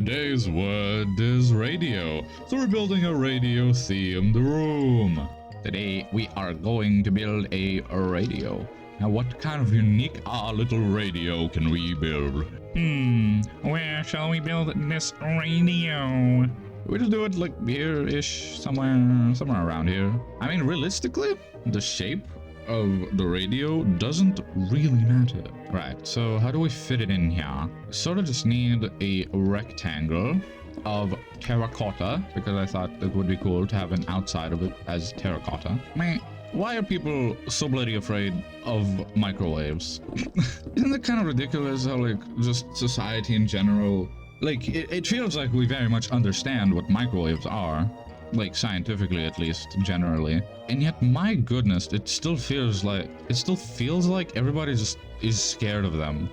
Today's word is radio, so we're building a radio-themed room. Today we are going to build a radio. Now what kind of unique little radio can we build? Where shall we build this radio? We just do it like here-ish, somewhere around here. I mean, realistically, the shape of the radio doesn't really matter. Right, so how do we fit it in here? We sort of just need a rectangle of terracotta, because I thought it would be cool to have an outside of it as terracotta. Man, why are people so bloody afraid of microwaves? Isn't it kind of ridiculous how, like, just society in general, like, it feels like we very much understand what microwaves are, like scientifically at least, generally, and yet, my goodness, it still feels like everybody just is scared of them.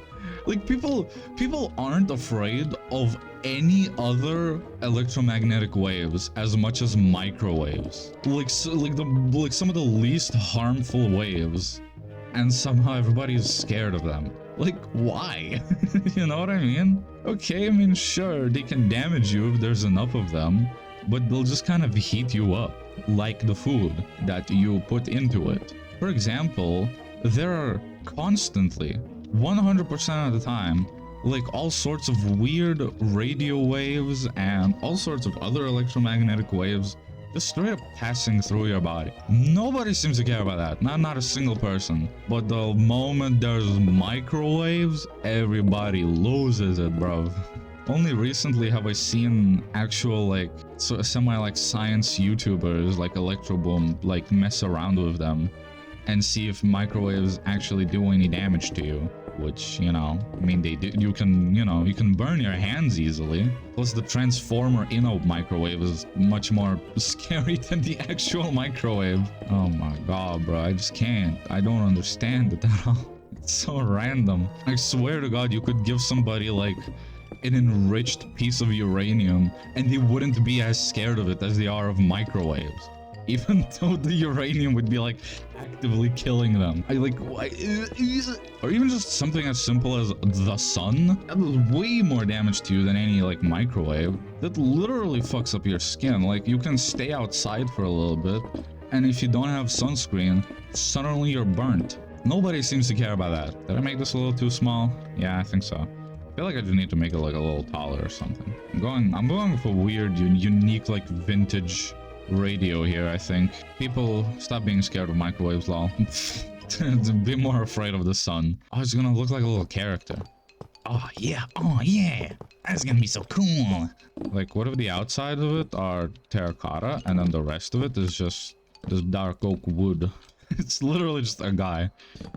Like, people aren't afraid of any other electromagnetic waves as much as microwaves. Like some of the least harmful waves, and somehow everybody is scared of them. Like, why? You know what I mean? Okay, I mean, sure, they can damage you if there's enough of them, but they'll just kind of heat you up, like the food that you put into it. For example, there are constantly, 100% of the time, like all sorts of weird radio waves and all sorts of other electromagnetic waves just straight up passing through your body. Nobody seems to care about that, not a single person. But the moment there's microwaves, everybody loses it, bro. Only recently have I seen actual, like, semi like science YouTubers like Electroboom like mess around with them and see if microwaves actually do any damage to you, which, you know, I mean, they do. You can burn your hands easily. Plus the transformer in a microwave is much more scary than the actual microwave. Oh my god, bro, I just can't. I don't understand it at all. It's so random. I swear to god, you could give somebody like an enriched piece of uranium and they wouldn't be as scared of it as they are of microwaves, even though the uranium would be like actively killing them. Or even just something as simple as the sun. That does way more damage to you than any like microwave. That literally fucks up your skin. Like, you can stay outside for a little bit, and if you don't have sunscreen, suddenly you're burnt. Nobody seems to care about that. Did I make this a little too small? Yeah, I think so. I feel like I just need to make it like a little taller or something. I'm going for weird, unique, like vintage radio here, I think. People, stop being scared of microwaves, lol. Be more afraid of the sun. Oh, it's gonna look like a little character. Oh yeah, that's gonna be so cool. Like, what if the outside of it are terracotta and then the rest of it is just this dark oak wood? It's literally just a guy.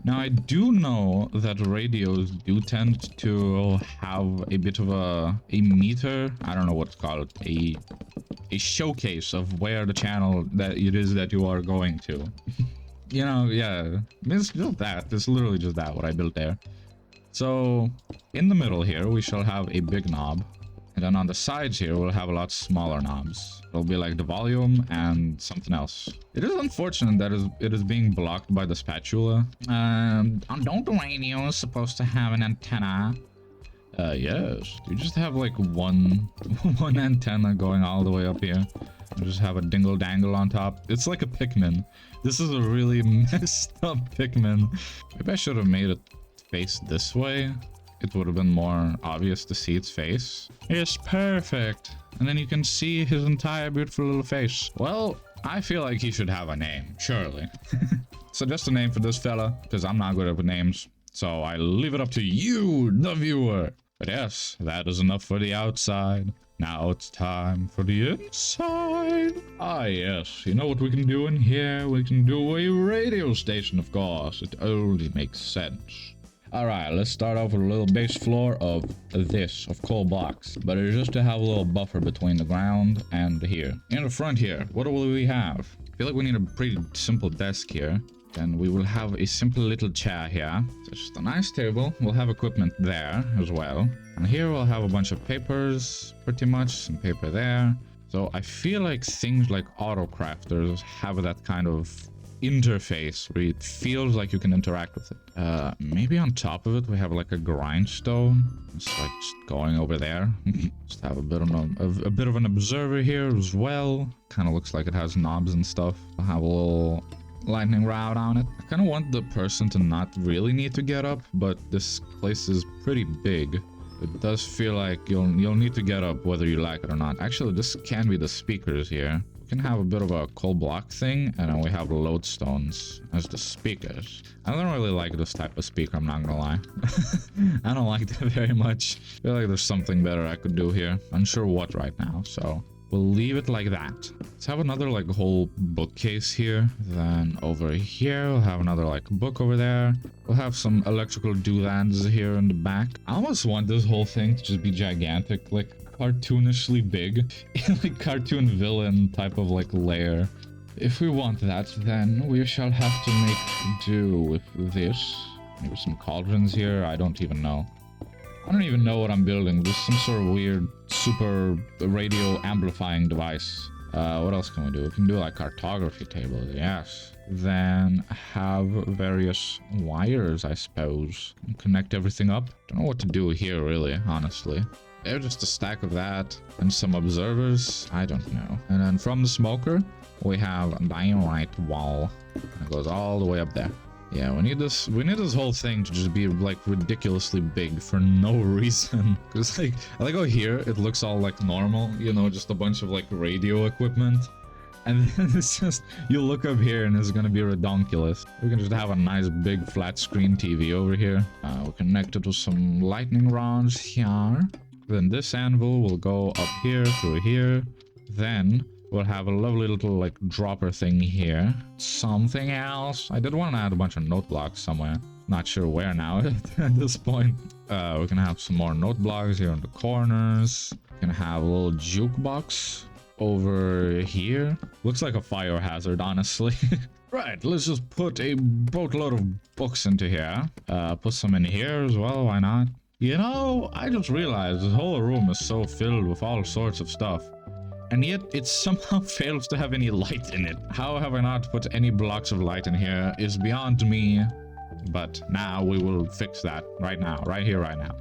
Now, I do know that radios do tend to have a bit of a meter, I don't know what it's called, a showcase of where the channel that it is that you are going to. You know, yeah, it's just that. It's literally just that, what I built there. So, in the middle here, we shall have a big knob. And then on the sides here, we'll have a lot smaller knobs. It'll be like the volume and something else. It is unfortunate that it is being blocked by the spatula. Don't the radios supposed to have an antenna? Yes. You just have like one antenna going all the way up here. You just have a dingle dangle on top. It's like a Pikmin. This is a really messed up Pikmin. Maybe I should have made it face this way. It would have been more obvious to see its face. It's perfect. And then you can see his entire beautiful little face. Well, I feel like he should have a name, surely. Suggest a name for this fella, because I'm not good at names. So I leave it up to you, the viewer. But yes, that is enough for the outside. Now it's time for the inside. Ah yes, you know what we can do in here? We can do a radio station, of course. It only makes sense. Alright, let's start off with a little base floor of this, of coal blocks. But it's just to have a little buffer between the ground and here. In the front here, what will we have? I feel like we need a pretty simple desk here. Then we will have a simple little chair here. So just a nice table. We'll have equipment there as well. And here we'll have a bunch of papers, pretty much. Some paper there. So I feel like things like auto crafters have that kind of interface where it feels like you can interact with it. Maybe on top of it we have like a grindstone. It's like just going over there. Just have a bit of an observer here as well. Kind of looks like it has knobs and stuff. I'll have a little lightning rod on it. I kind of want the person to not really need to get up, but this place is pretty big. It does feel like you'll need to get up whether you like it or not. Actually, this can be the speakers here. We can have a bit of a coal block thing, and then we have lodestones as the speakers. I don't really like this type of speaker, I'm not gonna lie. I don't like that very much. I feel like there's something better I could do here. Unsure what right now, so we'll leave it like that. Let's have another like whole bookcase here. Then over here, we'll have another like book over there. We'll have some electrical doodads here in the back. I almost want this whole thing to just be gigantic, like cartoonishly big, like cartoon villain type of like layer. If we want that, then we shall have to make do with this. Maybe some cauldrons here. I don't even know. I don't even know what I'm building. Just some sort of weird super radio amplifying device. What else can we do? We can do like cartography tables, yes. Then have various wires, I suppose. And connect everything up. Don't know what to do here, really, honestly. There's just a stack of that and some observers. I don't know. And then from the smoker, we have a dynamite wall. It goes all the way up there. Yeah, we need this whole thing to just be like ridiculously big for no reason. Cause like, I like how here it looks all like normal, you know, just a bunch of like radio equipment. And then it's just, you look up here and it's gonna be redonkulous. We can just have a nice big flat screen TV over here. We'll connect it with some lightning rods here. Then this anvil will go up here through here. Then we'll have a lovely little like dropper thing here. Something else. I did want to add a bunch of note blocks somewhere. Not sure where now at this point. We can have some more note blocks here in the corners. We can have a little jukebox over here. Looks like a fire hazard, honestly. Right, let's just put a boatload of books into here. Put some in here as well, why not? You know, I just realized this whole room is so filled with all sorts of stuff. And yet, it somehow fails to have any light in it. How have I not put any blocks of light in here is beyond me. But now we will fix that right now, right here, right now.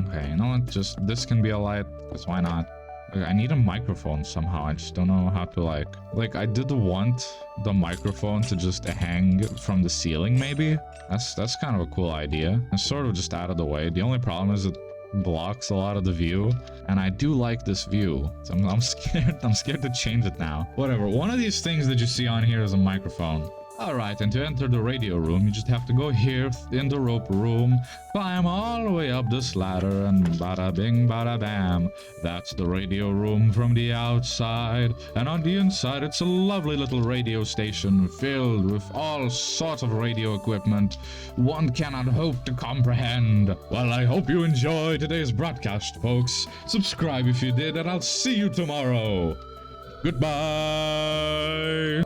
Okay, you know what? Just, this can be a light, because why not? I need a microphone somehow. I just don't know how to like I did want the microphone to just hang from the ceiling maybe. That's kind of a cool idea. It's sort of just out of the way. The only problem is it blocks a lot of the view, and I do like this view, so I'm scared to change it now. Whatever, one of these things that you see on here is a microphone. Alright, and to enter the radio room, you just have to go here in the rope room, climb all the way up this ladder, and bada bing bada bam. That's the radio room from the outside, and on the inside it's a lovely little radio station filled with all sorts of radio equipment one cannot hope to comprehend. Well, I hope you enjoyed today's broadcast, folks. Subscribe if you did, and I'll see you tomorrow. Goodbye!